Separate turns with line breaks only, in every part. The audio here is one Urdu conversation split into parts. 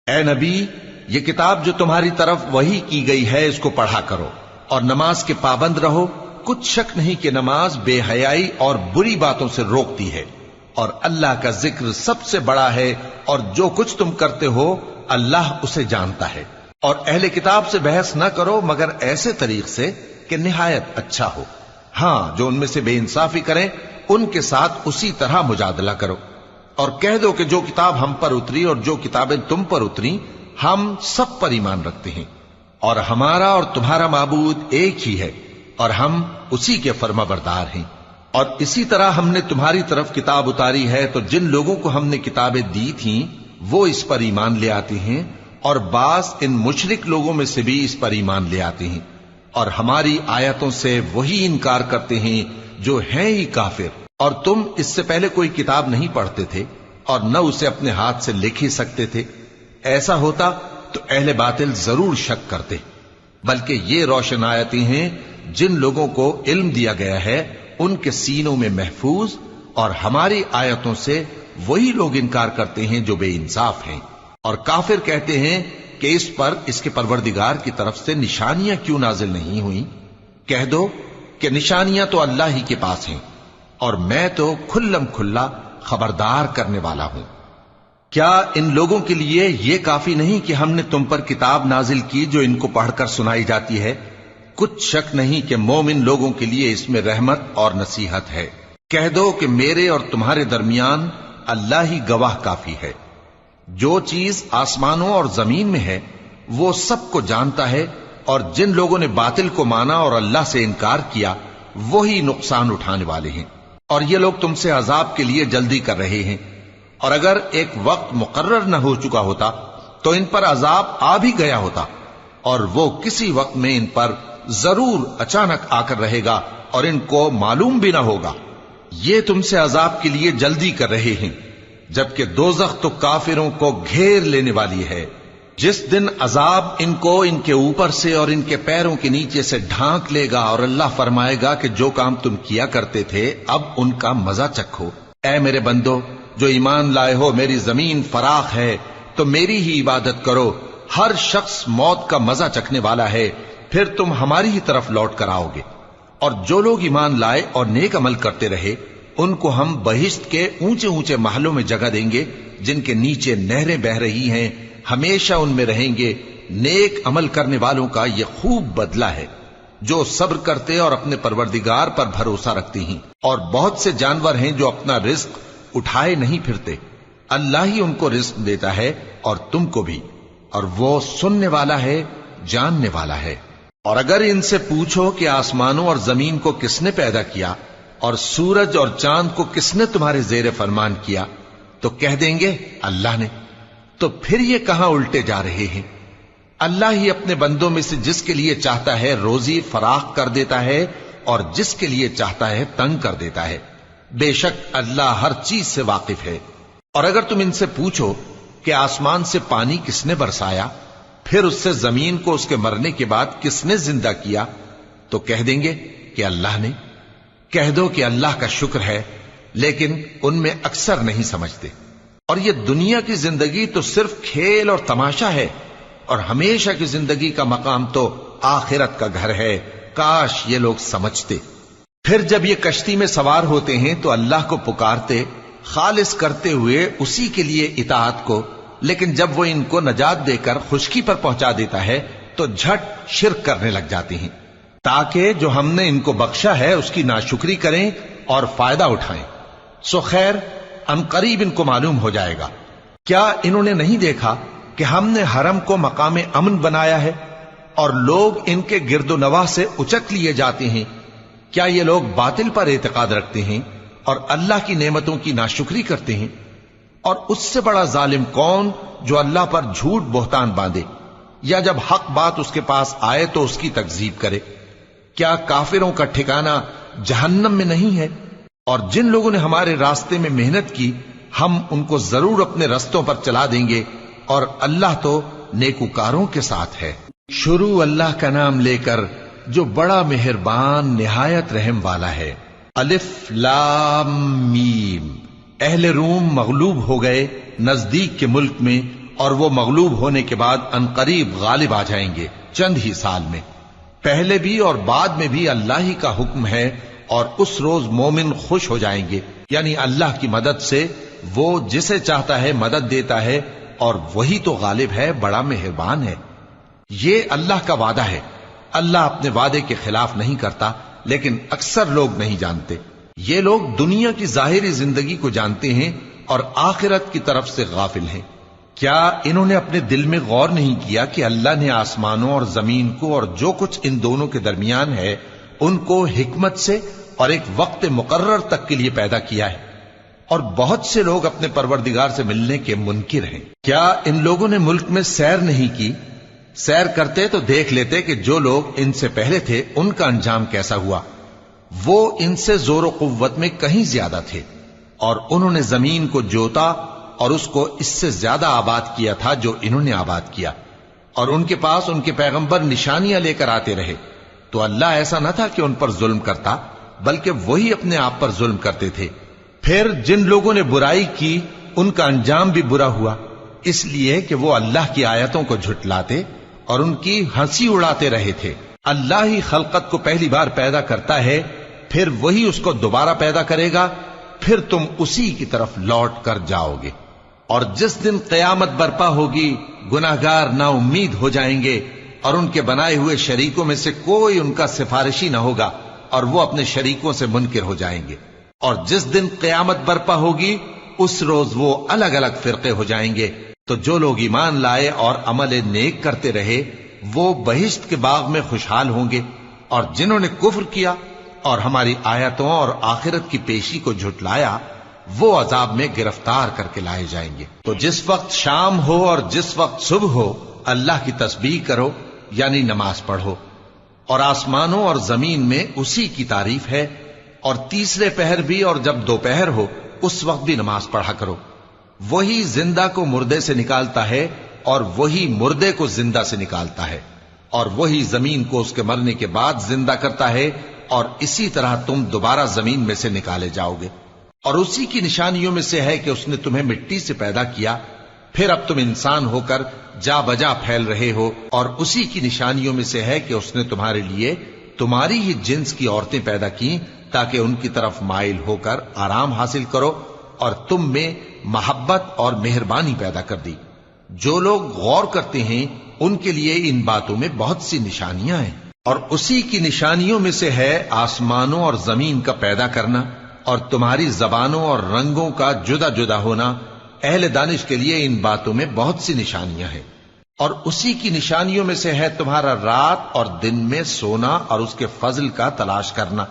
اے نبی، یہ کتاب جو تمہاری طرف وحی کی گئی ہے اس کو پڑھا کرو اور نماز کے پابند رہو۔ کچھ شک نہیں کہ نماز بے حیائی اور بری باتوں سے روکتی ہے، اور اللہ کا ذکر سب سے بڑا ہے، اور جو کچھ تم کرتے ہو اللہ اسے جانتا ہے۔ اور اہل کتاب سے بحث نہ کرو مگر ایسے طریق سے کہ نہایت اچھا ہو۔ ہاں، جو ان میں سے بے انصافی کریں ان کے ساتھ اسی طرح مجادلہ کرو، اور کہہ دو کہ جو کتاب ہم پر اتری اور جو کتابیں تم پر اتری ہم سب پر ایمان رکھتے ہیں، اور ہمارا اور تمہارا معبود ایک ہی ہے، اور ہم اسی کے فرما بردار ہیں۔ اور اسی طرح ہم نے تمہاری طرف کتاب اتاری ہے تو جن لوگوں کو ہم نے کتابیں دی تھیں وہ اس پر ایمان لے آتے ہیں، اور بعض ان مشرک لوگوں میں سے بھی اس پر ایمان لے آتے ہیں، اور ہماری آیتوں سے وہی انکار کرتے ہیں جو ہیں ہی کافر۔ اور تم اس سے پہلے کوئی کتاب نہیں پڑھتے تھے اور نہ اسے اپنے ہاتھ سے لکھ ہی سکتے تھے۔ ایسا ہوتا تو اہل باطل ضرور شک کرتے، بلکہ یہ روشن آیتیں ہیں جن لوگوں کو علم دیا گیا ہے ان کے سینوں میں محفوظ، اور ہماری آیتوں سے وہی لوگ انکار کرتے ہیں جو بے انصاف ہیں۔ اور کافر کہتے ہیں کہ اس پر اس کے پروردگار کی طرف سے نشانیاں کیوں نازل نہیں ہوئیں؟ کہہ دو کہ نشانیاں تو اللہ ہی کے پاس ہیں، اور میں تو کھلم کھلا خبردار کرنے والا ہوں۔ کیا ان لوگوں کے لیے یہ کافی نہیں کہ ہم نے تم پر کتاب نازل کی جو ان کو پڑھ کر سنائی جاتی ہے؟ کچھ شک نہیں کہ مومن لوگوں کے لیے اس میں رحمت اور نصیحت ہے۔ کہہ دو کہ میرے اور تمہارے درمیان اللہ ہی گواہ کافی ہے۔ جو چیز آسمانوں اور زمین میں ہے وہ سب کو جانتا ہے، اور جن لوگوں نے باطل کو مانا اور اللہ سے انکار کیا وہی نقصان اٹھانے والے ہیں۔ اور یہ لوگ تم سے عذاب کے لیے جلدی کر رہے ہیں، اور اگر ایک وقت مقرر نہ ہو چکا ہوتا تو ان پر عذاب آ بھی گیا ہوتا، اور وہ کسی وقت میں ان پر ضرور اچانک آ کر رہے گا اور ان کو معلوم بھی نہ ہوگا۔ یہ تم سے عذاب کے لیے جلدی کر رہے ہیں، جبکہ دوزخ تو کافروں کو گھیر لینے والی ہے۔ جس دن عذاب ان کو ان کے اوپر سے اور ان کے پیروں کے نیچے سے ڈھانک لے گا، اور اللہ فرمائے گا کہ جو کام تم کیا کرتے تھے اب ان کا مزہ چکھو۔ اے میرے بندو جو ایمان لائے ہو، میری زمین فراخ ہے تو میری ہی عبادت کرو۔ ہر شخص موت کا مزہ چکھنے والا ہے، پھر تم ہماری ہی طرف لوٹ کر آؤ گے۔ اور جو لوگ ایمان لائے اور نیک عمل کرتے رہے ان کو ہم بہشت کے اونچے اونچے محلوں میں جگہ دیں گے جن کے نیچے نہریں بہ رہی ہیں، ہمیشہ ان میں رہیں گے۔ نیک عمل کرنے والوں کا یہ خوب بدلہ ہے جو صبر کرتے اور اپنے پروردگار پر بھروسہ رکھتے ہیں۔ اور بہت سے جانور ہیں جو اپنا رزق اٹھائے نہیں پھرتے، اللہ ہی ان کو رزق دیتا ہے اور تم کو بھی، اور وہ سننے والا ہے، جاننے والا ہے۔ اور اگر ان سے پوچھو کہ آسمانوں اور زمین کو کس نے پیدا کیا اور سورج اور چاند کو کس نے تمہارے زیر فرمان کیا، تو کہہ دیں گے اللہ نے۔ تو پھر یہ کہاں الٹے جا رہے ہیں؟ اللہ ہی اپنے بندوں میں سے جس کے لیے چاہتا ہے روزی فراخ کر دیتا ہے اور جس کے لیے چاہتا ہے تنگ کر دیتا ہے۔ بے شک اللہ ہر چیز سے واقف ہے۔ اور اگر تم ان سے پوچھو کہ آسمان سے پانی کس نے برسایا، پھر اس سے زمین کو اس کے مرنے کے بعد کس نے زندہ کیا، تو کہہ دیں گے کہ اللہ نے۔ کہہ دو کہ اللہ کا شکر ہے، لیکن ان میں اکثر نہیں سمجھتے۔ اور یہ دنیا کی زندگی تو صرف کھیل اور تماشا ہے، اور ہمیشہ کی زندگی کا مقام تو آخرت کا گھر ہے۔ کاش یہ لوگ سمجھتے۔ پھر جب یہ کشتی میں سوار ہوتے ہیں تو اللہ کو پکارتے خالص کرتے ہوئے اسی کے لیے اطاعت کو، لیکن جب وہ ان کو نجات دے کر خشکی پر پہنچا دیتا ہے تو جھٹ شرک کرنے لگ جاتے ہیں، تاکہ جو ہم نے ان کو بخشا ہے اس کی ناشکری کریں اور فائدہ اٹھائیں۔ سو خیر ان قریب ان کو معلوم ہو جائے گا۔ کیا انہوں نے نہیں دیکھا کہ ہم نے حرم کو مقام امن بنایا ہے اور لوگ ان کے گرد و نواح سے اچک لیے جاتے ہیں؟ کیا یہ لوگ باطل پر اعتقاد رکھتے ہیں اور اللہ کی نعمتوں کی ناشکری کرتے ہیں؟ اور اس سے بڑا ظالم کون جو اللہ پر جھوٹ بہتان باندھے، یا جب حق بات اس کے پاس آئے تو اس کی تکذیب کرے؟ کیا کافروں کا ٹھکانہ جہنم میں نہیں ہے؟ اور جن لوگوں نے ہمارے راستے میں محنت کی ہم ان کو ضرور اپنے رستوں پر چلا دیں گے، اور اللہ تو نیکوکاروں کے ساتھ ہے۔ شروع اللہ کا نام لے کر جو بڑا مہربان نہایت رحم والا ہے۔ الف لام میم۔ اہل روم مغلوب ہو گئے نزدیک کے ملک میں اور وہ مغلوب ہونے کے بعد عنقریب غالب آ جائیں گے چند ہی سال میں۔ پہلے بھی اور بعد میں بھی اللہ ہی کا حکم ہے، اور اس روز مومن خوش ہو جائیں گے، یعنی اللہ کی مدد سے وہ جسے چاہتا ہے مدد دیتا ہے، اور وہی تو غالب ہے، بڑا مہربان ہے۔ یہ اللہ کا وعدہ ہے، اللہ اپنے وعدے کے خلاف نہیں کرتا، لیکن اکثر لوگ نہیں جانتے۔ یہ لوگ دنیا کی ظاہری زندگی کو جانتے ہیں اور آخرت کی طرف سے غافل ہیں۔ کیا انہوں نے اپنے دل میں غور نہیں کیا کہ اللہ نے آسمانوں اور زمین کو اور جو کچھ ان دونوں کے درمیان ہے ان کو حکمت سے اور ایک وقت مقرر تک کے لیے پیدا کیا ہے، اور بہت سے لوگ اپنے پروردگار سے ملنے کے منکر ہیں۔ کیا ان لوگوں نے ملک میں سیر نہیں کی؟ سیر کرتے تو دیکھ لیتے کہ جو لوگ ان سے پہلے تھے ان کا انجام کیسا ہوا۔ وہ ان سے زور و قوت میں کہیں زیادہ تھے، اور انہوں نے زمین کو جوتا اور اس کو اس سے زیادہ آباد کیا تھا جو انہوں نے آباد کیا، اور ان کے پاس ان کے پیغمبر نشانیاں لے کر آتے رہے، تو اللہ ایسا نہ تھا کہ ان پر ظلم کرتا، بلکہ وہی اپنے آپ پر ظلم کرتے تھے۔ پھر جن لوگوں نے برائی کی ان کا انجام بھی برا ہوا، اس لیے کہ وہ اللہ کی آیتوں کو جھٹلاتے اور ان کی ہنسی اڑاتے رہے تھے۔ اللہ ہی خلقت کو پہلی بار پیدا کرتا ہے، پھر وہی اس کو دوبارہ پیدا کرے گا، پھر تم اسی کی طرف لوٹ کر جاؤ گے۔ اور جس دن قیامت برپا ہوگی گناہگار نا امید ہو جائیں گے، اور ان کے بنائے ہوئے شریکوں میں سے کوئی ان کا سفارشی نہ ہوگا، اور وہ اپنے شریکوں سے منکر ہو جائیں گے۔ اور جس دن قیامت برپا ہوگی اس روز وہ الگ الگ فرقے ہو جائیں گے، تو جو لوگ ایمان لائے اور عمل نیک کرتے رہے وہ بہشت کے باغ میں خوشحال ہوں گے، اور جنہوں نے کفر کیا اور ہماری آیتوں اور آخرت کی پیشی کو جھٹلایا وہ عذاب میں گرفتار کر کے لائے جائیں گے۔ تو جس وقت شام ہو اور جس وقت صبح ہو اللہ کی تسبیح کرو، یعنی نماز پڑھو، اور آسمانوں اور زمین میں اسی کی تعریف ہے، اور تیسرے پہر بھی اور جب دوپہر ہو اس وقت بھی نماز پڑھا کرو۔ وہی زندہ کو مردے سے نکالتا ہے اور وہی مردے کو زندہ سے نکالتا ہے، اور وہی زمین کو اس کے مرنے کے بعد زندہ کرتا ہے، اور اسی طرح تم دوبارہ زمین میں سے نکالے جاؤ گے۔ اور اسی کی نشانیوں میں سے ہے کہ اس نے تمہیں مٹی سے پیدا کیا، پھر اب تم انسان ہو کر جا بجا پھیل رہے ہو، اور اسی کی نشانیوں میں سے ہے کہ اس نے تمہارے لیے تمہاری ہی جنس کی عورتیں پیدا کی تاکہ ان کی طرف مائل ہو کر آرام حاصل کرو، اور تم میں محبت اور مہربانی پیدا کر دی۔ جو لوگ غور کرتے ہیں ان کے لیے ان باتوں میں بہت سی نشانیاں ہیں۔ اور اسی کی نشانیوں میں سے ہے آسمانوں اور زمین کا پیدا کرنا، اور تمہاری زبانوں اور رنگوں کا جدا جدا ہونا۔ اہل دانش کے لیے ان باتوں میں بہت سی نشانیاں ہیں۔ اور اسی کی نشانیوں میں سے ہے تمہارا رات اور دن میں سونا اور اس کے فضل کا تلاش کرنا۔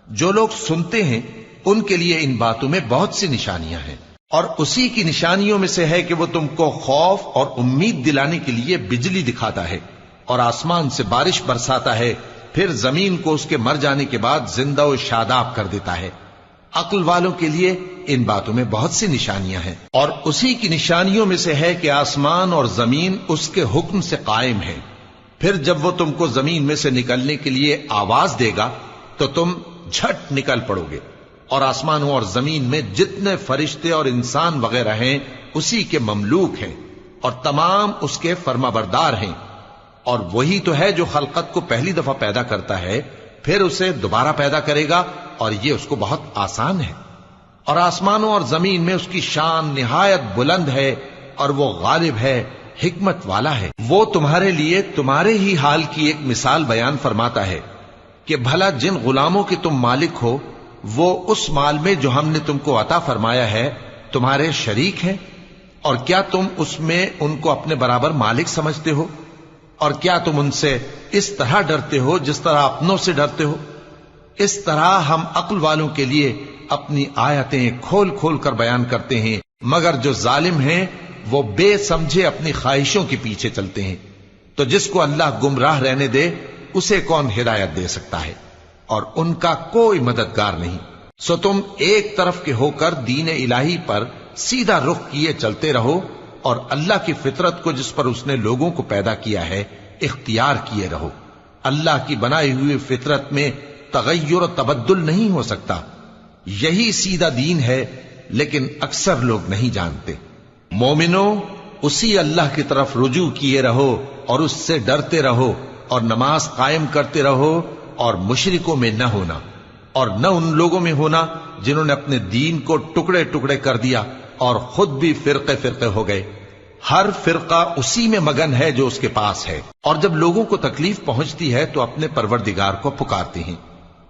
جو لوگ سنتے ہیں ان کے لیے ان باتوں میں بہت سی نشانیاں ہیں۔ اور اسی کی نشانیوں میں سے ہے کہ وہ تم کو خوف اور امید دلانے کے لیے بجلی دکھاتا ہے، اور آسمان سے بارش برساتا ہے، پھر زمین کو اس کے مر جانے کے بعد زندہ و شاداب کر دیتا ہے۔ عقل والوں کے لیے ان باتوں میں بہت سی نشانیاں ہیں۔ اور اسی کی نشانیوں میں سے ہے کہ آسمان اور زمین اس کے حکم سے قائم ہے، پھر جب وہ تم کو زمین میں سے نکلنے کے لیے آواز دے گا تو تم جھٹ نکل پڑو گے۔ اور آسمانوں اور زمین میں جتنے فرشتے اور انسان وغیرہ ہیں اسی کے مملوک ہیں، اور تمام اس کے فرما بردار ہیں۔ اور وہی تو ہے جو خلقت کو پہلی دفعہ پیدا کرتا ہے، پھر اسے دوبارہ پیدا کرے گا، اور یہ اس کو بہت آسان ہے۔ اور آسمانوں اور زمین میں اس کی شان نہایت بلند ہے، اور وہ غالب ہے، حکمت والا ہے۔ وہ تمہارے لیے تمہارے ہی حال کی ایک مثال بیان فرماتا ہے کہ بھلا جن غلاموں کے تم مالک ہو وہ اس مال میں جو ہم نے تم کو عطا فرمایا ہے تمہارے شریک ہیں، اور کیا تم اس میں ان کو اپنے برابر مالک سمجھتے ہو؟ اور کیا تم ان سے اس طرح ڈرتے ہو جس طرح اپنوں سے ڈرتے ہو؟ اس طرح ہم عقل والوں کے لیے اپنی آیتیں کھول کھول کر بیان کرتے ہیں، مگر جو ظالم ہیں وہ بے سمجھے اپنی خواہشوں کے پیچھے چلتے ہیں۔ تو جس کو اللہ گمراہ رہنے دے اسے کون ہدایت دے سکتا ہے، اور ان کا کوئی مددگار نہیں۔ سو تم ایک طرف کے ہو کر دین الہی پر سیدھا رخ کیے چلتے رہو، اور اللہ کی فطرت کو جس پر اس نے لوگوں کو پیدا کیا ہے اختیار کیے رہو۔ اللہ کی بنائی ہوئی فطرت میں تغیر و تبدل نہیں ہو سکتا۔ یہی سیدھا دین ہے، لیکن اکثر لوگ نہیں جانتے۔ مومنو، اسی اللہ کی طرف رجوع کیے رہو اور اس سے ڈرتے رہو اور نماز قائم کرتے رہو اور مشرکوں میں نہ ہونا اور نہ ان لوگوں میں ہونا جنہوں نے اپنے دین کو ٹکڑے ٹکڑے کر دیا اور خود بھی فرقے فرقے ہو گئے. ہر فرقہ اسی میں مگن ہے جو اس کے پاس ہے، اور جب لوگوں کو تکلیف پہنچتی ہے تو اپنے پروردگار کو پکارتے ہیں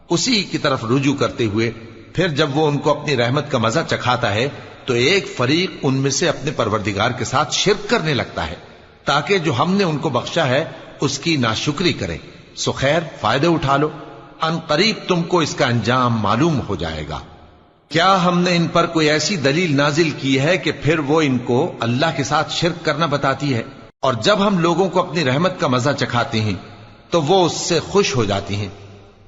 اسی کی طرف رجوع کرتے ہوئے. پھر جب وہ ان کو اپنی رحمت کا مزہ چکھاتا ہے تو ایک فریق ان میں سے اپنے پروردگار کے ساتھ شرک کرنے لگتا ہے تاکہ جو ہم نے ان کو بخشا ہے اس کی ناشکری کریں. سو خیر، فائدے اٹھا لو، ان قریب تم کو اس کا انجام معلوم ہو جائے گا. کیا ہم نے ان پر کوئی ایسی دلیل نازل کی ہے کہ پھر وہ ان کو اللہ کے ساتھ شرک کرنا بتاتی ہے؟ اور جب ہم لوگوں کو اپنی رحمت کا مزہ چکھاتے ہیں تو وہ اس سے خوش ہو جاتی ہیں،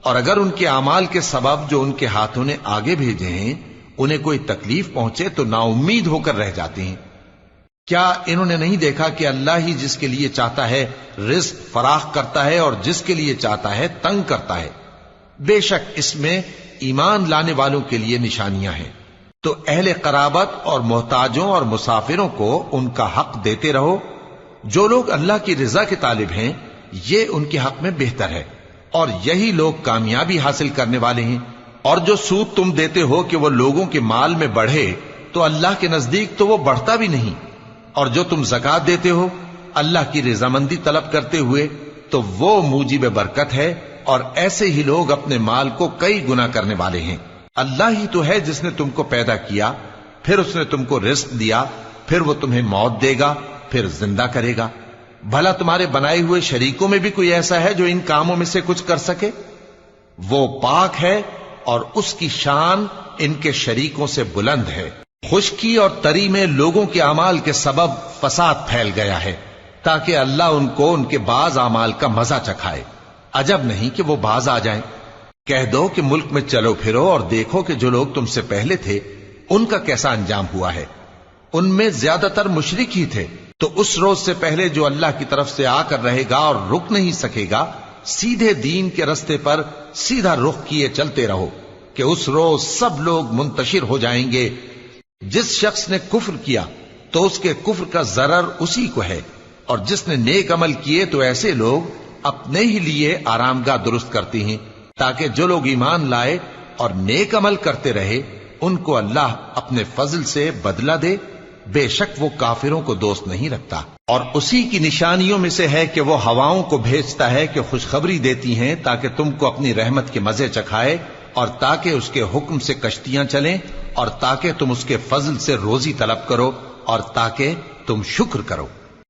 اور اگر ان کے اعمال کے سبب جو ان کے ہاتھوں نے آگے بھیجے ہیں انہیں کوئی تکلیف پہنچے تو نا امید ہو کر رہ جاتے ہیں. کیا انہوں نے نہیں دیکھا کہ اللہ ہی جس کے لیے چاہتا ہے رزق فراخ کرتا ہے اور جس کے لیے چاہتا ہے تنگ کرتا ہے؟ بے شک اس میں ایمان لانے والوں کے لیے نشانیاں ہیں. تو اہل قرابت اور محتاجوں اور مسافروں کو ان کا حق دیتے رہو. جو لوگ اللہ کی رضا کے طالب ہیں یہ ان کے حق میں بہتر ہے، اور یہی لوگ کامیابی حاصل کرنے والے ہیں. اور جو سود تم دیتے ہو کہ وہ لوگوں کے مال میں بڑھے تو اللہ کے نزدیک تو وہ بڑھتا بھی نہیں. اور جو تم زکوٰۃ دیتے ہو اللہ کی رضامندی طلب کرتے ہوئے تو وہ موجب برکت ہے، اور ایسے ہی لوگ اپنے مال کو کئی گنا کرنے والے ہیں. اللہ ہی تو ہے جس نے تم کو پیدا کیا، پھر اس نے تم کو رزق دیا، پھر وہ تمہیں موت دے گا، پھر زندہ کرے گا. بھلا تمہارے بنائے ہوئے شریکوں میں بھی کوئی ایسا ہے جو ان کاموں میں سے کچھ کر سکے؟ وہ پاک ہے اور اس کی شان ان کے شریکوں سے بلند ہے. خشکی اور تری میں لوگوں کے اعمال کے سبب فساد پھیل گیا ہے تاکہ اللہ ان کو ان کے بعض اعمال کا مزہ چکھائے. عجب نہیں کہ وہ باز آ جائیں. کہہ دو کہ ملک میں چلو پھرو اور دیکھو کہ جو لوگ تم سے پہلے تھے ان کا کیسا انجام ہوا ہے. ان میں زیادہ تر مشرک ہی تھے. تو اس روز سے پہلے جو اللہ کی طرف سے آ کر رہے گا اور رک نہیں سکے گا، سیدھے دین کے رستے پر سیدھا رخ کیے چلتے رہو کہ اس روز سب لوگ منتشر ہو جائیں گے. جس شخص نے کفر کیا تو اس کے کفر کا ضرر اسی کو ہے، اور جس نے نیک عمل کیے تو ایسے لوگ اپنے ہی لیے آرام گاہ درست کرتے ہیں تاکہ جو لوگ ایمان لائے اور نیک عمل کرتے رہے ان کو اللہ اپنے فضل سے بدلہ دے. بے شک وہ کافروں کو دوست نہیں رکھتا. اور اسی کی نشانیوں میں سے ہے کہ وہ ہواؤں کو بھیجتا ہے کہ خوشخبری دیتی ہیں تاکہ تم کو اپنی رحمت کے مزے چکھائے، اور تاکہ اس کے حکم سے کشتیاں چلیں، اور تاکہ تم اس کے فضل سے روزی طلب کرو، اور تاکہ تم شکر کرو.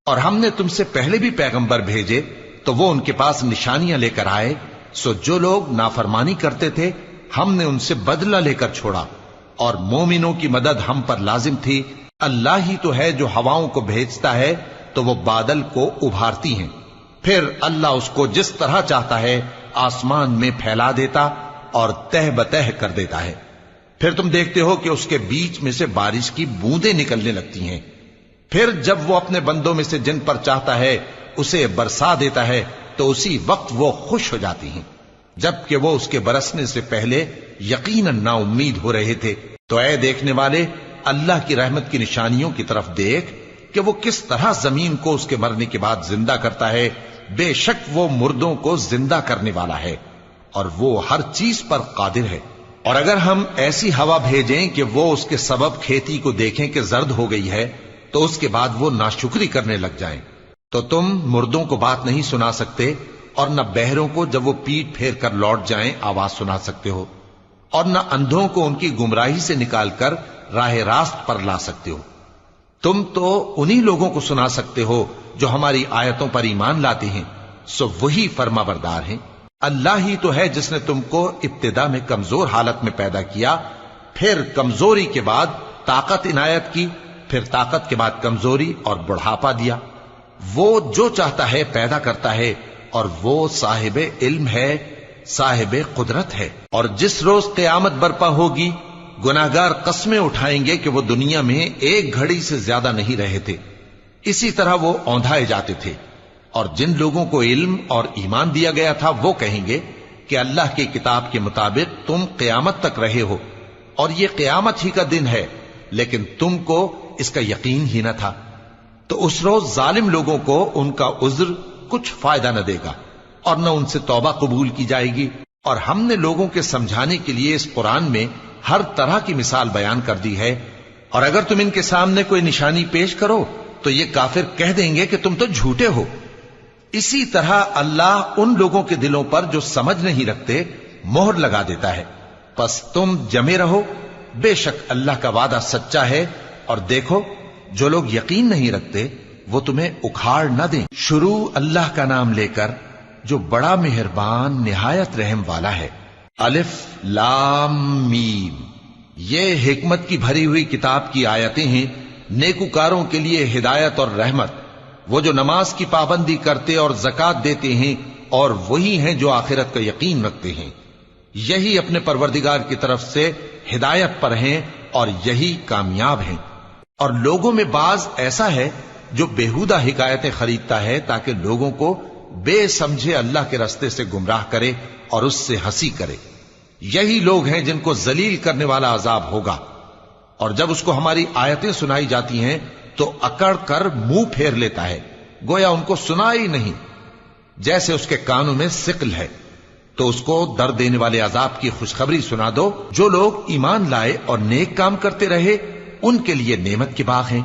اور ہم نے تم سے پہلے بھی پیغمبر بھیجے تو وہ ان کے پاس نشانیاں لے کر آئے. سو جو لوگ نافرمانی کرتے تھے ہم نے ان سے بدلہ لے کر چھوڑا، اور مومنوں کی مدد ہم پر لازم تھی. اللہ ہی تو ہے جو ہواؤں کو بھیجتا ہے تو وہ بادل کو ابھارتی ہیں، پھر اللہ اس کو جس طرح چاہتا ہے آسمان میں پھیلا دیتا اور تہ بتہ کر دیتا ہے. پھر تم دیکھتے ہو کہ اس کے بیچ میں سے بارش کی بوندیں نکلنے لگتی ہیں. پھر جب وہ اپنے بندوں میں سے جن پر چاہتا ہے اسے برسا دیتا ہے تو اسی وقت وہ خوش ہو جاتی ہیں، جبکہ وہ اس کے برسنے سے پہلے یقیناً نا امید ہو رہے تھے. تو اے دیکھنے والے، اللہ کی رحمت کی نشانیوں کی طرف دیکھ کہ وہ کس طرح زمین کو اس کے مرنے کے بعد زندہ کرتا ہے. بے شک وہ مردوں کو زندہ کرنے والا ہے اور وہ ہر چیز پر قادر ہے. اور اگر ہم ایسی ہوا بھیجیں کہ وہ اس کے سبب کھیتی کو دیکھیں کہ زرد ہو گئی ہے تو اس کے بعد وہ ناشکری کرنے لگ جائیں، تو تم مردوں کو بات نہیں سنا سکتے، اور نہ بہروں کو جب وہ پیٹ پھیر کر لوٹ جائیں آواز سنا سکتے ہو، اور نہ اندھوں کو ان کی گمراہی سے نکال کر راہ راست پر لا سکتے ہو. تم تو انہی لوگوں کو سنا سکتے ہو جو ہماری آیتوں پر ایمان لاتے ہیں. سو وہی فرما بردار ہیں. اللہ ہی تو ہے جس نے تم کو ابتدا میں کمزور حالت میں پیدا کیا، پھر کمزوری کے بعد طاقت عنایت کی، پھر طاقت کے بعد کمزوری اور بڑھاپا دیا. وہ جو چاہتا ہے پیدا کرتا ہے، اور وہ صاحب علم ہے، صاحب قدرت ہے. اور جس روز قیامت برپا ہوگی گناہگار قسمیں اٹھائیں گے کہ وہ دنیا میں ایک گھڑی سے زیادہ نہیں رہے تھے. اسی طرح وہ اوندھائے جاتے تھے. اور جن لوگوں کو علم اور ایمان دیا گیا تھا وہ کہیں گے کہ اللہ کی کتاب کے مطابق تم قیامت تک رہے ہو، اور یہ قیامت ہی کا دن ہے، لیکن تم کو اس کا یقین ہی نہ تھا. تو اس روز ظالم لوگوں کو ان کا عذر کچھ فائدہ نہ دے گا اور نہ ان سے توبہ قبول کی جائے گی۔ اور ہم نے لوگوں کے سمجھانے کے لیے اس قرآن میں ہر طرح کی مثال بیان کر دی ہے، اور اگر تم ان کے سامنے کوئی نشانی پیش کرو تو یہ کافر کہہ دیں گے کہ تم تو جھوٹے ہو۔ اسی طرح اللہ ان لوگوں کے دلوں پر جو سمجھ نہیں رکھتے مہر لگا دیتا ہے۔ پس تم جمے رہو، بے شک اللہ کا وعدہ سچا ہے، اور دیکھو جو لوگ یقین نہیں رکھتے وہ تمہیں اکھاڑ نہ دیں۔ شروع اللہ کا نام لے کر جو بڑا مہربان نہایت رحم والا ہے۔ الف لام میم، یہ حکمت کی بھری ہوئی کتاب کی آیتیں ہیں، نیکوکاروں کے لیے ہدایت اور رحمت، وہ جو نماز کی پابندی کرتے اور زکوٰۃ دیتے ہیں، اور وہی ہیں جو آخرت کا یقین رکھتے ہیں، یہی اپنے پروردگار کی طرف سے ہدایت پر ہیں اور یہی کامیاب ہیں۔ اور لوگوں میں بعض ایسا ہے جو بےہودہ حکایتیں خریدتا ہے تاکہ لوگوں کو بے سمجھے اللہ کے رستے سے گمراہ کرے اور اس سے ہنسی کرے۔ یہی لوگ ہیں جن کو ذلیل کرنے والا عذاب ہوگا، اور جب اس کو ہماری آیتیں سنائی جاتی ہیں تو اکڑ کر منہ پھیر لیتا ہے، گویا ان کو سنا ہی نہیں، جیسے اس کے کانوں میں ثقل ہے۔ تو اس کو درد دینے والے عذاب کی خوشخبری سنا دو۔ جو لوگ ایمان لائے اور نیک کام کرتے رہے ان کے لیے نعمت کے باغ ہیں،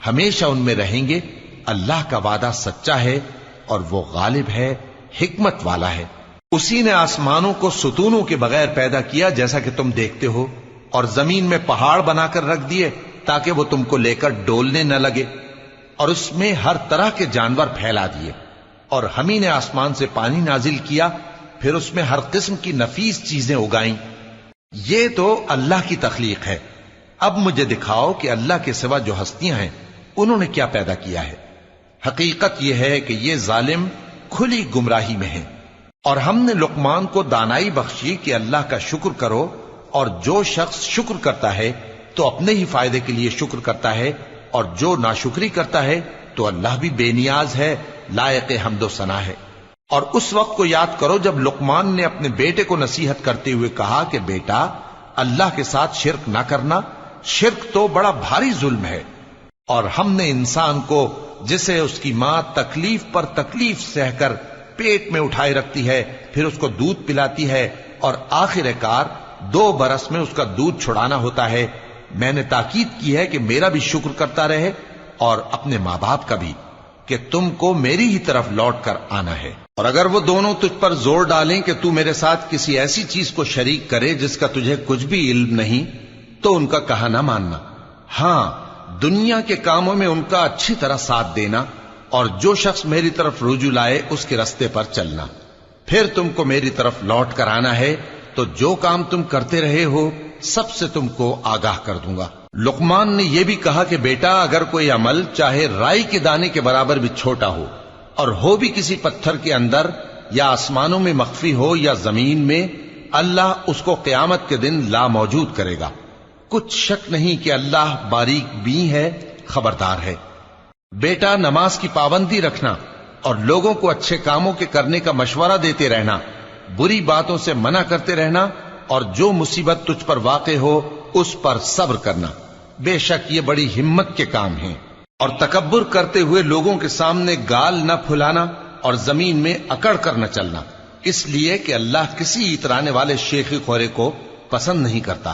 ہمیشہ ان میں رہیں گے۔ اللہ کا وعدہ سچا ہے اور وہ غالب ہے، حکمت والا ہے۔ اسی نے آسمانوں کو ستونوں کے بغیر پیدا کیا جیسا کہ تم دیکھتے ہو، اور زمین میں پہاڑ بنا کر رکھ دیے تاکہ وہ تم کو لے کر ڈولنے نہ لگے، اور اس میں ہر طرح کے جانور پھیلا دیے، اور ہم ہی نے آسمان سے پانی نازل کیا، پھر اس میں ہر قسم کی نفیس چیزیں اگائیں۔ یہ تو اللہ کی تخلیق ہے۔ اب مجھے دکھاؤ کہ اللہ کے سوا جو ہستیاں ہیں انہوں نے کیا پیدا کیا ہے۔ حقیقت یہ ہے کہ یہ ظالم کھلی گمراہی میں ہیں۔ اور ہم نے لقمان کو دانائی بخشی کہ اللہ کا شکر کرو، اور جو شخص شکر کرتا ہے تو اپنے ہی فائدے کے لیے شکر کرتا ہے، اور جو ناشکری کرتا ہے تو اللہ بھی بے نیاز ہے، لائق حمد و ثنا ہے۔ اور اس وقت کو یاد کرو جب لقمان نے اپنے بیٹے کو نصیحت کرتے ہوئے کہا کہ بیٹا، اللہ کے ساتھ شرک نہ کرنا، شرک تو بڑا بھاری ظلم ہے۔ اور ہم نے انسان کو جسے اس کی ماں تکلیف پر تکلیف سہ کر پیٹ میں اٹھائے رکھتی ہے، پھر اس کو دودھ پلاتی ہے، اور آخر کار 2 برس میں اس کا دودھ چھڑانا ہوتا ہے، میں نے تاکید کی ہے کہ میرا بھی شکر کرتا رہے اور اپنے ماں باپ کا بھی، کہ تم کو میری ہی طرف لوٹ کر آنا ہے۔ اور اگر وہ دونوں تجھ پر زور ڈالیں کہ تو میرے ساتھ کسی ایسی چیز کو شریک کرے جس کا تجھے کچھ بھی علم نہیں، تو ان کا کہا نہ ماننا، ہاں دنیا کے کاموں میں ان کا اچھی طرح ساتھ دینا، اور جو شخص میری طرف رجوع لائے اس کے رستے پر چلنا، پھر تم کو میری طرف لوٹ کر آنا ہے، تو جو کام تم کرتے رہے ہو سب سے تم کو آگاہ کر دوں گا۔ لقمان نے یہ بھی کہا کہ بیٹا، اگر کوئی عمل چاہے رائی کے دانے کے برابر بھی چھوٹا ہو، اور ہو بھی کسی پتھر کے اندر یا آسمانوں میں مخفی ہو یا زمین میں، اللہ اس کو قیامت کے دن لا موجود کرے گا۔ کچھ شک نہیں کہ اللہ باریک بین ہے، خبردار ہے۔ بیٹا، نماز کی پابندی رکھنا اور لوگوں کو اچھے کاموں کے کرنے کا مشورہ دیتے رہنا، بری باتوں سے منع کرتے رہنا، اور جو مصیبت تجھ پر واقع ہو اس پر صبر کرنا، بے شک یہ بڑی ہمت کے کام ہیں۔ اور تکبر کرتے ہوئے لوگوں کے سامنے گال نہ پھلانا اور زمین میں اکڑ کر نہ چلنا، اس لیے کہ اللہ کسی اترانے والے شیخی خورے کو پسند نہیں کرتا۔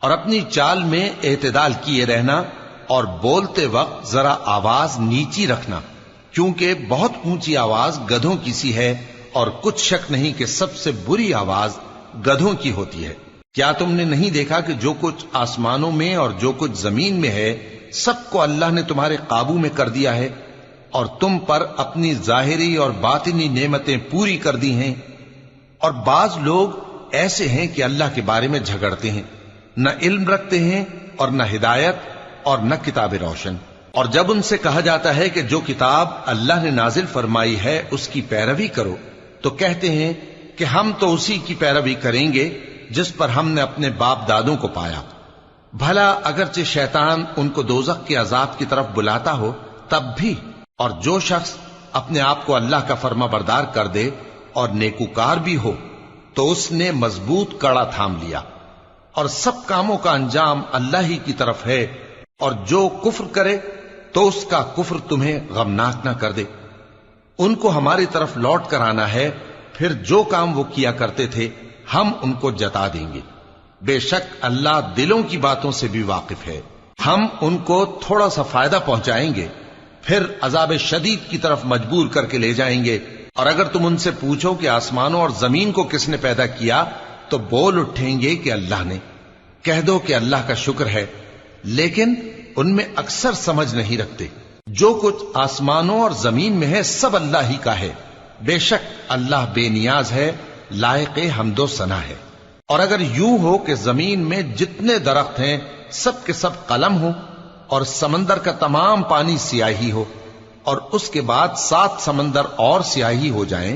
اور اپنی چال میں اعتدال کیے رہنا، اور بولتے وقت ذرا آواز نیچی رکھنا، کیونکہ بہت اونچی آواز گدھوں کی سی ہے، اور کچھ شک نہیں کہ سب سے بری آواز گدھوں کی ہوتی ہے۔ کیا تم نے نہیں دیکھا کہ جو کچھ آسمانوں میں اور جو کچھ زمین میں ہے سب کو اللہ نے تمہارے قابو میں کر دیا ہے، اور تم پر اپنی ظاہری اور باطنی نعمتیں پوری کر دی ہیں۔ اور بعض لوگ ایسے ہیں کہ اللہ کے بارے میں جھگڑتے ہیں، نہ علم رکھتے ہیں اور نہ ہدایت اور نہ کتاب روشن۔ اور جب ان سے کہا جاتا ہے کہ جو کتاب اللہ نے نازل فرمائی ہے اس کی پیروی کرو، تو کہتے ہیں کہ ہم تو اسی کی پیروی کریں گے جس پر ہم نے اپنے باپ دادوں کو پایا۔ بھلا اگرچہ شیطان ان کو دوزخ کے عذاب کی طرف بلاتا ہو تب بھی۔ اور جو شخص اپنے آپ کو اللہ کا فرما بردار کر دے اور نیکوکار بھی ہو تو اس نے مضبوط کڑا تھام لیا، اور سب کاموں کا انجام اللہ ہی کی طرف ہے۔ اور جو کفر کرے تو اس کا کفر تمہیں غمناک نہ کر دے۔ ان کو ہماری طرف لوٹ کر آنا ہے، پھر جو کام وہ کیا کرتے تھے ہم ان کو جتا دیں گے۔ بے شک اللہ دلوں کی باتوں سے بھی واقف ہے۔ ہم ان کو تھوڑا سا فائدہ پہنچائیں گے، پھر عذاب شدید کی طرف مجبور کر کے لے جائیں گے۔ اور اگر تم ان سے پوچھو کہ آسمانوں اور زمین کو کس نے پیدا کیا تو بول اٹھیں گے کہ اللہ نے۔ کہہ دو کہ اللہ کا شکر ہے، لیکن ان میں اکثر سمجھ نہیں رکھتے۔ جو کچھ آسمانوں اور زمین میں ہے سب اللہ ہی کا ہے۔ بے شک اللہ بے نیاز ہے، لائق حمد و ثنا ہے۔ اور اگر یوں ہو کہ زمین میں جتنے درخت ہیں سب کے سب قلم ہو، اور سمندر کا تمام پانی سیاہی ہو، اور اس کے بعد 7 سمندر اور سیاہی ہو جائیں،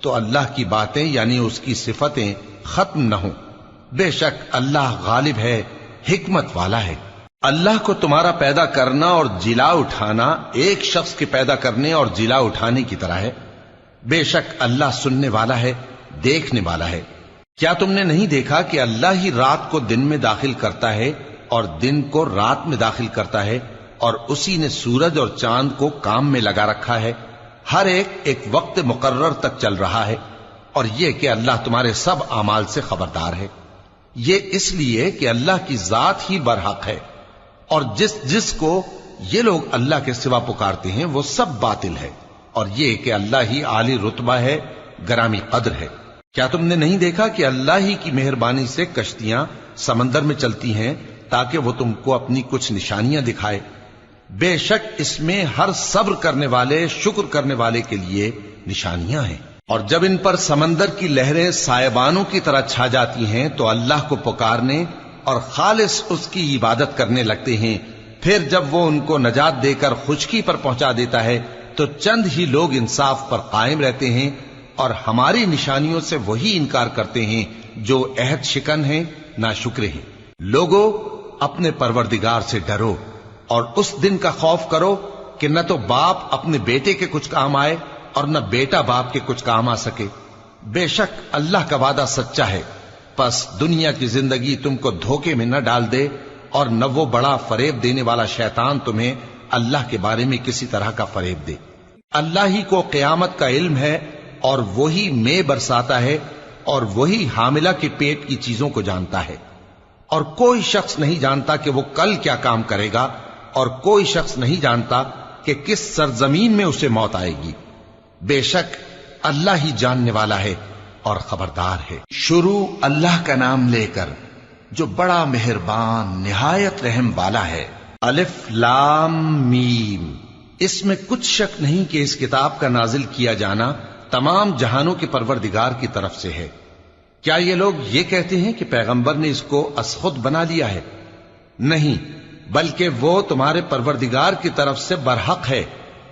تو اللہ کی باتیں یعنی اس کی صفتیں ختم نہ ہوں۔ بے شک اللہ غالب ہے، حکمت والا ہے۔ اللہ کو تمہارا پیدا کرنا اور جلا اٹھانا ایک شخص کے پیدا کرنے اور جلا اٹھانے کی طرح ہے۔ بے شک اللہ سننے والا ہے، دیکھنے والا ہے۔ کیا تم نے نہیں دیکھا کہ اللہ ہی رات کو دن میں داخل کرتا ہے اور دن کو رات میں داخل کرتا ہے، اور اسی نے سورج اور چاند کو کام میں لگا رکھا ہے، ہر ایک وقت مقرر تک چل رہا ہے، اور یہ کہ اللہ تمہارے سب اعمال سے خبردار ہے۔ یہ اس لیے کہ اللہ کی ذات ہی برحق ہے، اور جس کو یہ لوگ اللہ کے سوا پکارتے ہیں وہ سب باطل ہے، اور یہ کہ اللہ ہی عالی رتبہ ہے، گرامی قدر ہے۔ کیا تم نے نہیں دیکھا کہ اللہ ہی کی مہربانی سے کشتیاں سمندر میں چلتی ہیں تاکہ وہ تم کو اپنی کچھ نشانیاں دکھائے؟ بے شک اس میں ہر صبر کرنے والے، شکر کرنے والے کے لیے نشانیاں ہیں۔ اور جب ان پر سمندر کی لہریں سائبانوں کی طرح چھا جاتی ہیں تو اللہ کو پکارنے اور خالص اس کی عبادت کرنے لگتے ہیں، پھر جب وہ ان کو نجات دے کر خشکی پر پہنچا دیتا ہے تو چند ہی لوگ انصاف پر قائم رہتے ہیں، اور ہماری نشانیوں سے وہی انکار کرتے ہیں جو عہد شکن ہیں، ناشکرے ہیں۔ لوگو اپنے پروردگار سے ڈرو اور اس دن کا خوف کرو کہ نہ تو باپ اپنے بیٹے کے کچھ کام آئے اور نہ بیٹا باپ کے کچھ کام آ سکے۔ بے شک اللہ کا وعدہ سچا ہے، پس دنیا کی زندگی تم کو دھوکے میں نہ ڈال دے، اور نہ وہ بڑا فریب دینے والا شیطان تمہیں اللہ کے بارے میں کسی طرح کا فریب دے۔ اللہ ہی کو قیامت کا علم ہے، اور وہی میں برساتا ہے، اور وہی حاملہ کے پیٹ کی چیزوں کو جانتا ہے، اور کوئی شخص نہیں جانتا کہ وہ کل کیا کام کرے گا، اور کوئی شخص نہیں جانتا کہ کس سرزمین میں اسے موت آئے گی۔ بے شک اللہ ہی جاننے والا ہے اور خبردار ہے۔ شروع اللہ کا نام لے کر جو بڑا مہربان نہایت رحم والا ہے۔ الف لام میم۔ اس میں کچھ شک نہیں کہ اس کتاب کا نازل کیا جانا تمام جہانوں کے پروردگار کی طرف سے ہے۔ کیا یہ لوگ یہ کہتے ہیں کہ پیغمبر نے اس کو از خود بنا لیا ہے؟ نہیں، بلکہ وہ تمہارے پروردگار کی طرف سے برحق ہے،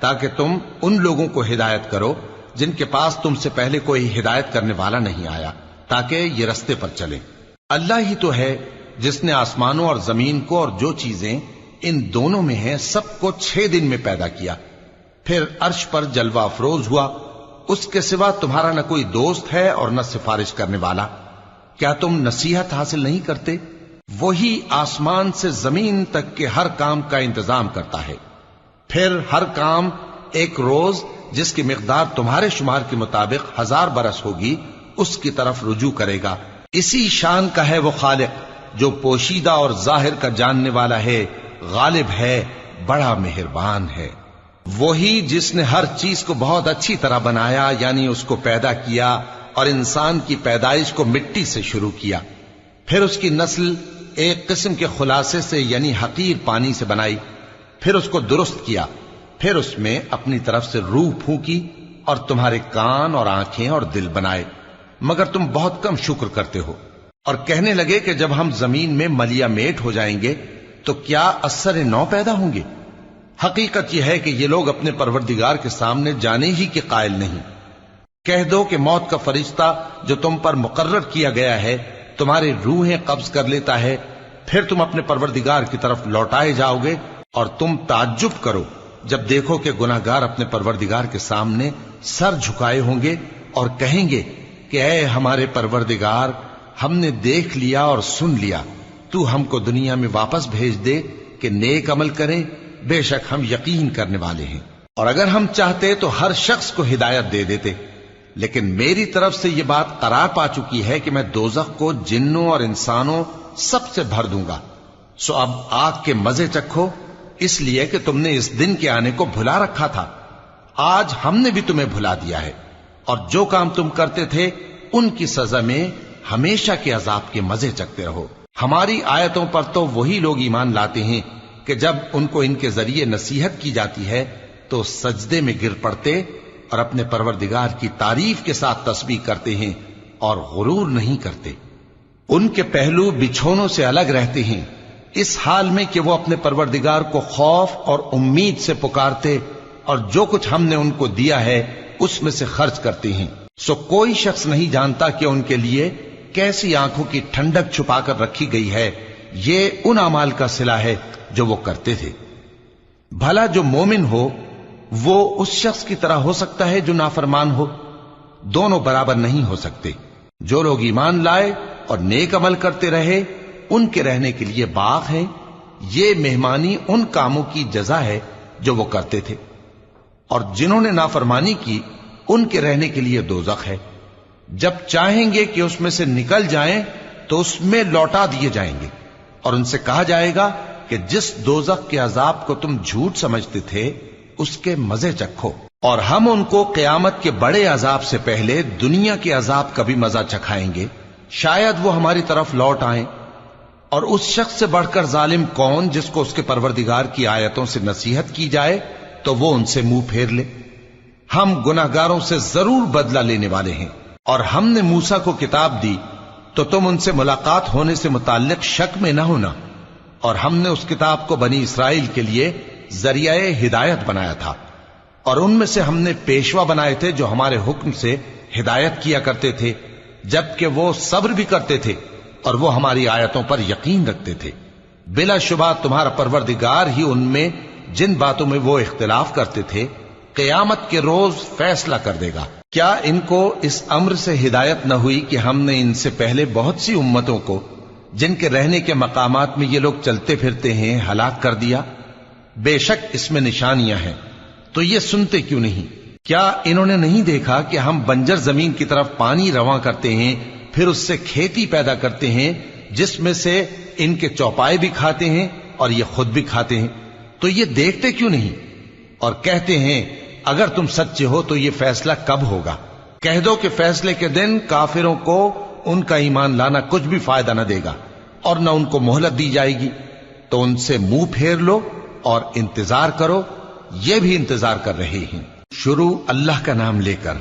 تاکہ تم ان لوگوں کو ہدایت کرو جن کے پاس تم سے پہلے کوئی ہدایت کرنے والا نہیں آیا، تاکہ یہ رستے پر چلیں۔ اللہ ہی تو ہے جس نے آسمانوں اور زمین کو اور جو چیزیں ان دونوں میں ہیں سب کو 6 دن میں پیدا کیا، پھر عرش پر جلوہ افروز ہوا۔ اس کے سوا تمہارا نہ کوئی دوست ہے اور نہ سفارش کرنے والا۔ کیا تم نصیحت حاصل نہیں کرتے؟ وہی آسمان سے زمین تک کے ہر کام کا انتظام کرتا ہے، پھر ہر کام ایک روز جس کی مقدار تمہارے شمار کے مطابق 1000 برس ہوگی اس کی طرف رجوع کرے گا۔ اسی شان کا ہے وہ خالق جو پوشیدہ اور ظاہر کا جاننے والا ہے، غالب ہے، بڑا مہربان ہے۔ وہی جس نے ہر چیز کو بہت اچھی طرح بنایا، یعنی اس کو پیدا کیا، اور انسان کی پیدائش کو مٹی سے شروع کیا، پھر اس کی نسل ایک قسم کے خلاصے سے یعنی حقیر پانی سے بنائی، پھر اس کو درست کیا، پھر اس میں اپنی طرف سے روح پھونکی، اور تمہارے کان اور آنکھیں اور دل بنائے، مگر تم بہت کم شکر کرتے ہو۔ اور کہنے لگے کہ جب ہم زمین میں ملیا میٹ ہو جائیں گے تو کیا اثر نو پیدا ہوں گے؟ حقیقت یہ ہے کہ یہ لوگ اپنے پروردگار کے سامنے جانے ہی کے قائل نہیں۔ کہہ دو کہ موت کا فرشتہ جو تم پر مقرر کیا گیا ہے تمہاری روحیں قبض کر لیتا ہے، پھر تم اپنے پروردگار کی طرف لوٹائے جاؤ گے، اور تم تعجب کرو جب دیکھو کہ گناہگار اپنے پروردگار کے سامنے سر جھکائے ہوں گے اور کہیں گے کہ اے ہمارے پروردگار، ہم نے دیکھ لیا اور سن لیا، تو ہم کو دنیا میں واپس بھیج دے کہ نیک عمل کریں بے شک ہم یقین کرنے والے ہیں۔ اور اگر ہم چاہتے تو ہر شخص کو ہدایت دے دیتے، لیکن میری طرف سے یہ بات قرار پا چکی ہے کہ میں دوزخ کو جنوں اور انسانوں سب سے بھر دوں گا، سو اب آگ کے مزے چکھو، اس لیے کہ تم نے اس دن کے آنے کو بھلا رکھا تھا۔ آج ہم نے بھی تمہیں بھلا دیا ہے، اور جو کام تم کرتے تھے ان کی سزا میں ہمیشہ کے عذاب کے مزے چکتے رہو۔ ہماری آیتوں پر تو وہی لوگ ایمان لاتے ہیں کہ جب ان کو ان کے ذریعے نصیحت کی جاتی ہے تو سجدے میں گر پڑتے اور اپنے پروردگار کی تعریف کے ساتھ تسبیح کرتے ہیں اور غرور نہیں کرتے۔ ان کے پہلو بچھونوں سے الگ رہتے ہیں، اس حال میں کہ وہ اپنے پروردگار کو خوف اور امید سے پکارتے اور جو کچھ ہم نے ان کو دیا ہے اس میں سے خرچ کرتے ہیں۔ سو کوئی شخص نہیں جانتا کہ ان کے لیے کیسی آنکھوں کی ٹھنڈک چھپا کر رکھی گئی ہے، یہ ان اعمال کا صلہ ہے جو وہ کرتے تھے۔ بھلا جو مومن ہو وہ اس شخص کی طرح ہو سکتا ہے جو نافرمان ہو؟ دونوں برابر نہیں ہو سکتے۔ جو لوگ ایمان لائے اور نیک عمل کرتے رہے ان کے رہنے کے لیے باغ ہیں، یہ مہمانی ان کاموں کی جزا ہے جو وہ کرتے تھے، اور جنہوں نے نافرمانی کی ان کے رہنے کے لیے دوزخ ہے، جب چاہیں گے کہ اس میں سے نکل جائیں تو اس میں لوٹا دیے جائیں گے، اور ان سے کہا جائے گا کہ جس دوزخ کے عذاب کو تم جھوٹ سمجھتے تھے اس کے مزے چکھو، اور ہم ان کو قیامت کے بڑے عذاب سے پہلے دنیا کے عذاب کا بھی مزہ چکھائیں گے، شاید وہ ہماری طرف لوٹ آئیں۔ اور اس شخص سے بڑھ کر ظالم کون جس کو اس کے پروردگار کی آیتوں سے نصیحت کی جائے تو وہ ان سے منہ پھیر لے۔ ہم گناہگاروں سے ضرور بدلہ لینے والے ہیں۔ اور ہم نے موسیٰ کو کتاب دی تو تم ان سے ملاقات ہونے سے متعلق شک میں نہ ہونا، اور ہم نے اس کتاب کو بنی اسرائیل کے لیے ذریعہ ہدایت بنایا تھا، اور ان میں سے ہم نے پیشوا بنائے تھے جو ہمارے حکم سے ہدایت کیا کرتے تھے، جبکہ وہ صبر بھی کرتے تھے اور وہ ہماری آیتوں پر یقین رکھتے تھے۔ بلا شبہ تمہارا پروردگار ہی ان میں جن باتوں میں وہ اختلاف کرتے تھے قیامت کے روز فیصلہ کر دے گا۔ کیا ان کو اس امر سے ہدایت نہ ہوئی کہ ہم نے ان سے پہلے بہت سی امتوں کو جن کے رہنے کے مقامات میں یہ لوگ چلتے پھرتے ہیں ہلاک کر دیا؟ بے شک اس میں نشانیاں ہیں، تو یہ سنتے کیوں نہیں؟ کیا انہوں نے نہیں دیکھا کہ ہم بنجر زمین کی طرف پانی رواں کرتے ہیں، پھر اس سے کھیتی پیدا کرتے ہیں جس میں سے ان کے چوپائے بھی کھاتے ہیں اور یہ خود بھی کھاتے ہیں، تو یہ دیکھتے کیوں نہیں؟ اور کہتے ہیں اگر تم سچے ہو تو یہ فیصلہ کب ہوگا؟ کہہ دو کہ فیصلے کے دن کافروں کو ان کا ایمان لانا کچھ بھی فائدہ نہ دے گا اور نہ ان کو مہلت دی جائے گی، تو ان سے منہ پھیر لو اور انتظار کرو، یہ بھی انتظار کر رہے ہیں۔ شروع اللہ کا نام لے کر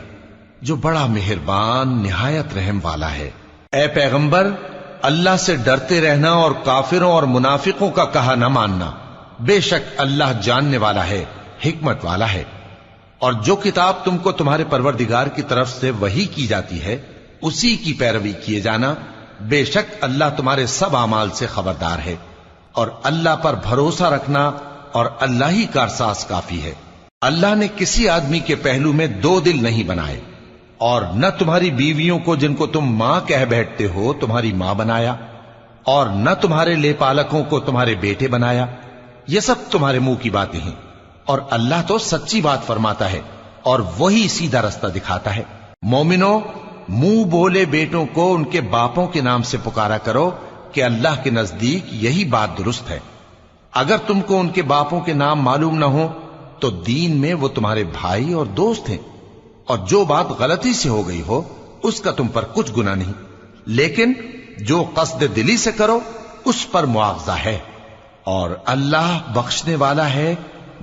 جو بڑا مہربان نہایت رحم والا ہے۔ اے پیغمبر، اللہ سے ڈرتے رہنا اور کافروں اور منافقوں کا کہا نہ ماننا، بے شک اللہ جاننے والا ہے، حکمت والا ہے۔ اور جو کتاب تم کو تمہارے پروردگار کی طرف سے وحی کی جاتی ہے اسی کی پیروی کیے جانا، بے شک اللہ تمہارے سب اعمال سے خبردار ہے۔ اور اللہ پر بھروسہ رکھنا اور اللہ ہی کارساز کافی ہے۔ اللہ نے کسی آدمی کے پہلو میں دو دل نہیں بنائے، اور نہ تمہاری بیویوں کو جن کو تم ماں کہہ بیٹھتے ہو تمہاری ماں بنایا، اور نہ تمہارے لے پالکوں کو تمہارے بیٹے بنایا، یہ سب تمہارے منہ کی باتیں ہیں، اور اللہ تو سچی بات فرماتا ہے اور وہی سیدھا رستہ دکھاتا ہے۔ مومنو، منہ بولے بیٹوں کو ان کے باپوں کے نام سے پکارا کرو کہ اللہ کے نزدیک یہی بات درست ہے۔ اگر تم کو ان کے باپوں کے نام معلوم نہ ہو تو دین میں وہ تمہارے بھائی اور دوست ہیں، اور جو بات غلطی سے ہو گئی ہو اس کا تم پر کچھ گناہ نہیں، لیکن جو قصد دلی سے کرو اس پر مواخذہ ہے، اور اللہ بخشنے والا ہے،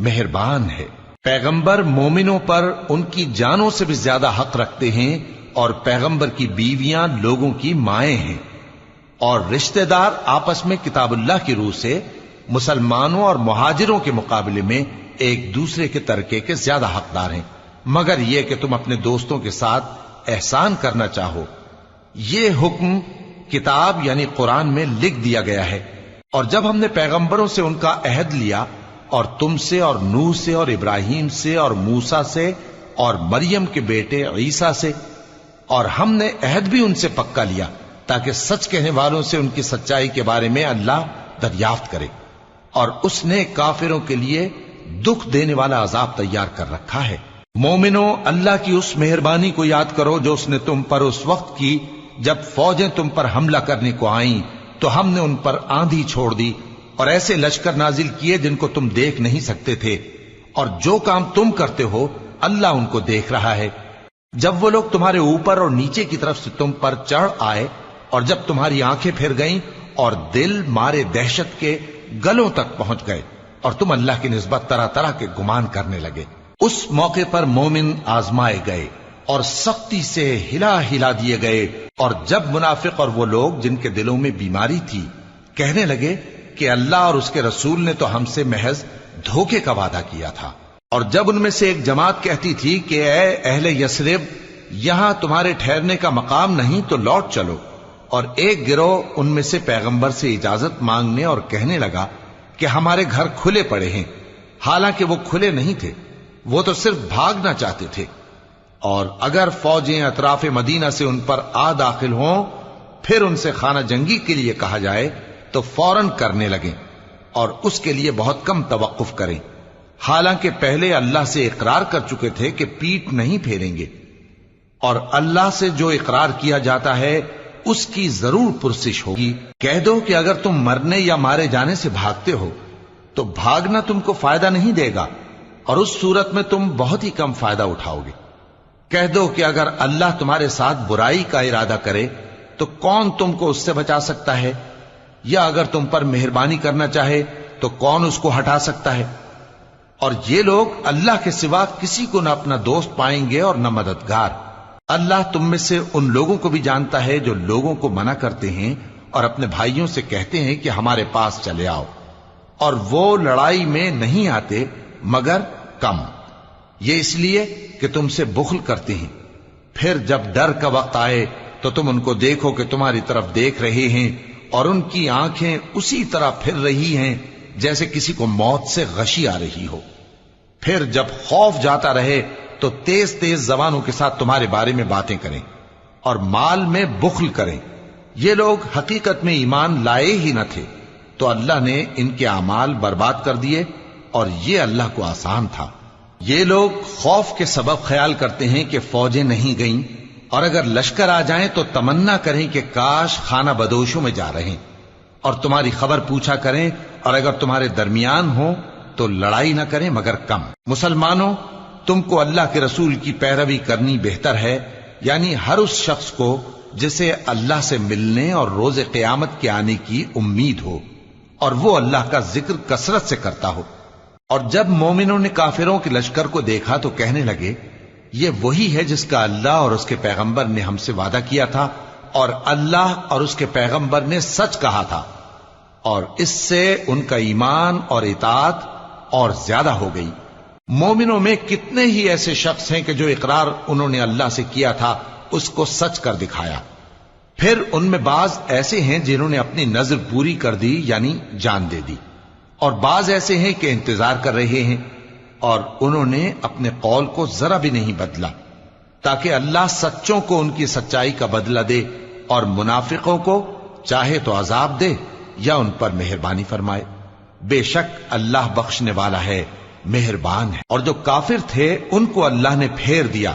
مہربان ہے۔ پیغمبر مومنوں پر ان کی جانوں سے بھی زیادہ حق رکھتے ہیں، اور پیغمبر کی بیویاں لوگوں کی مائیں ہیں، اور رشتہ دار آپس میں کتاب اللہ کی روح سے مسلمانوں اور مہاجروں کے مقابلے میں ایک دوسرے کے ترکے کے زیادہ حقدار ہیں، مگر یہ کہ تم اپنے دوستوں کے ساتھ احسان کرنا چاہو۔ یہ حکم کتاب یعنی قرآن میں لکھ دیا گیا ہے۔ اور جب ہم نے پیغمبروں سے ان کا عہد لیا، اور تم سے اور نوح سے اور ابراہیم سے اور موسیٰ سے اور مریم کے بیٹے عیسیٰ سے، اور ہم نے عہد بھی ان سے پکا لیا تاکہ سچ کہنے والوں سے ان کی سچائی کے بارے میں اللہ دریافت کرے، اور اس نے کافروں کے لیے دکھ دینے والا عذاب تیار کر رکھا ہے۔ مومنو، اللہ کی اس مہربانی کو یاد کرو جو اس نے تم پر اس وقت کی جب فوجیں تم پر حملہ کرنے کو آئیں تو ہم نے ان پر آندھی چھوڑ دی اور ایسے لشکر نازل کیے جن کو تم دیکھ نہیں سکتے تھے، اور جو کام تم کرتے ہو اللہ ان کو دیکھ رہا ہے۔ جب وہ لوگ تمہارے اوپر اور نیچے کی طرف سے تم پر چڑھ آئے اور جب تمہاری آنکھیں پھر گئیں اور دل مارے دہشت کے گلوں تک پہنچ گئے اور تم اللہ کی نسبت طرح طرح کے گمان کرنے لگے، اس موقع پر مومن آزمائے گئے اور سختی سے ہلا ہلا دیے گئے۔ اور جب منافق اور وہ لوگ جن کے دلوں میں بیماری تھی کہنے لگے کہ اللہ اور اس کے رسول نے تو ہم سے محض دھوکے کا وعدہ کیا تھا، اور جب ان میں سے ایک جماعت کہتی تھی کہ اے اہل یثرب، یہاں تمہارے ٹھہرنے کا مقام نہیں تو لوٹ چلو، اور ایک گروہ ان میں سے پیغمبر سے اجازت مانگنے اور کہنے لگا کہ ہمارے گھر کھلے پڑے ہیں، حالانکہ وہ کھلے نہیں تھے، وہ تو صرف بھاگنا چاہتے تھے۔ اور اگر فوجیں اطراف مدینہ سے ان پر آ داخل ہوں پھر ان سے خانہ جنگی کے لیے کہا جائے تو فوراً کرنے لگیں اور اس کے لیے بہت کم توقف کریں، حالانکہ پہلے اللہ سے اقرار کر چکے تھے کہ پیٹ نہیں پھیریں گے، اور اللہ سے جو اقرار کیا جاتا ہے اس کی ضرور پرسش ہوگی۔ کہہ دو کہ اگر تم مرنے یا مارے جانے سے بھاگتے ہو تو بھاگنا تم کو فائدہ نہیں دے گا، اور اس صورت میں تم بہت ہی کم فائدہ اٹھاؤ گے۔ کہہ دو کہ اگر اللہ تمہارے ساتھ برائی کا ارادہ کرے تو کون تم کو اس سے بچا سکتا ہے، یا اگر تم پر مہربانی کرنا چاہے تو کون اس کو ہٹا سکتا ہے؟ اور یہ لوگ اللہ کے سوا کسی کو نہ اپنا دوست پائیں گے اور نہ مددگار۔ اللہ تم میں سے ان لوگوں کو بھی جانتا ہے جو لوگوں کو منع کرتے ہیں اور اپنے بھائیوں سے کہتے ہیں کہ ہمارے پاس چلے آؤ، اور وہ لڑائی میں نہیں آتے مگر کم، یہ اس لیے کہ تم سے بخل کرتے ہیں۔ پھر جب ڈر کا وقت آئے تو تم ان کو دیکھو کہ تمہاری طرف دیکھ رہے ہیں اور ان کی آنکھیں اسی طرح پھر رہی ہیں جیسے کسی کو موت سے غشی آ رہی ہو۔ پھر جب خوف جاتا رہے تو تیز تیز زبانوں کے ساتھ تمہارے بارے میں باتیں کریں اور مال میں بخل کریں۔ یہ لوگ حقیقت میں ایمان لائے ہی نہ تھے، تو اللہ نے ان کے اعمال برباد کر دیے، اور یہ اللہ کو آسان تھا۔ یہ لوگ خوف کے سبب خیال کرتے ہیں کہ فوجیں نہیں گئیں، اور اگر لشکر آ جائیں تو تمنا کریں کہ کاش خانہ بدوشوں میں جا رہے، اور تمہاری خبر پوچھا کریں، اور اگر تمہارے درمیان ہوں تو لڑائی نہ کریں مگر کم۔ مسلمانوں، تم کو اللہ کے رسول کی پیروی کرنی بہتر ہے، یعنی ہر اس شخص کو جسے اللہ سے ملنے اور روز قیامت کے آنے کی امید ہو، اور وہ اللہ کا ذکر کثرت سے کرتا ہو۔ اور جب مومنوں نے کافروں کے لشکر کو دیکھا تو کہنے لگے یہ وہی ہے جس کا اللہ اور اس کے پیغمبر نے ہم سے وعدہ کیا تھا، اور اللہ اور اس کے پیغمبر نے سچ کہا تھا، اور اس سے ان کا ایمان اور اطاعت اور زیادہ ہو گئی۔ مومنوں میں کتنے ہی ایسے شخص ہیں کہ جو اقرار انہوں نے اللہ سے کیا تھا اس کو سچ کر دکھایا، پھر ان میں بعض ایسے ہیں جنہوں نے اپنی نظر پوری کر دی یعنی جان دے دی، اور بعض ایسے ہیں کہ انتظار کر رہے ہیں، اور انہوں نے اپنے قول کو ذرا بھی نہیں بدلا، تاکہ اللہ سچوں کو ان کی سچائی کا بدلہ دے اور منافقوں کو چاہے تو عذاب دے یا ان پر مہربانی فرمائے۔ بے شک اللہ بخشنے والا ہے، مہربان ہے۔ اور جو کافر تھے ان کو اللہ نے پھیر دیا،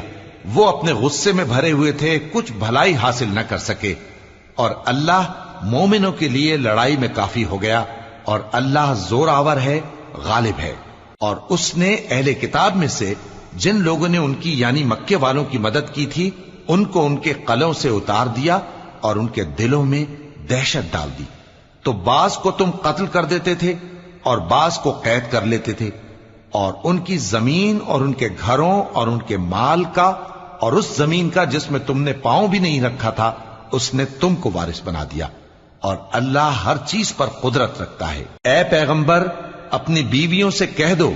وہ اپنے غصے میں بھرے ہوئے تھے، کچھ بھلائی حاصل نہ کر سکے، اور اللہ مومنوں کے لیے لڑائی میں کافی ہو گیا، اور اللہ زور آور ہے، غالب ہے۔ اور اس نے اہل کتاب میں سے جن لوگوں نے ان کی یعنی مکے والوں کی مدد کی تھی ان کو ان کے قلعوں سے اتار دیا اور ان کے دلوں میں دہشت ڈال دی، تو بعض کو تم قتل کر دیتے تھے اور بعض کو قید کر لیتے تھے، اور ان کی زمین اور ان کے گھروں اور ان کے مال کا اور اس زمین کا جس میں تم نے پاؤں بھی نہیں رکھا تھا اس نے تم کو وارث بنا دیا، اور اللہ ہر چیز پر قدرت رکھتا ہے۔ اے پیغمبر، اپنی بیویوں سے کہہ دو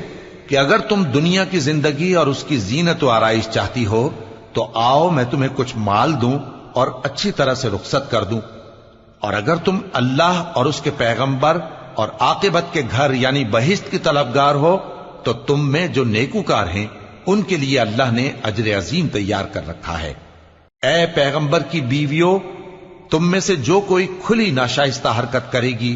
کہ اگر تم دنیا کی زندگی اور اس کی زینت و آرائش چاہتی ہو تو آؤ میں تمہیں کچھ مال دوں اور اچھی طرح سے رخصت کر دوں، اور اگر تم اللہ اور اس کے پیغمبر اور عاقبت کے گھر یعنی بہشت کی طلبگار ہو تو تم میں جو نیکوکار ہیں ان کے لیے اللہ نے اجر عظیم تیار کر رکھا ہے۔ اے پیغمبر کی بیویوں، تم میں سے جو کوئی کھلی ناشائستہ حرکت کرے گی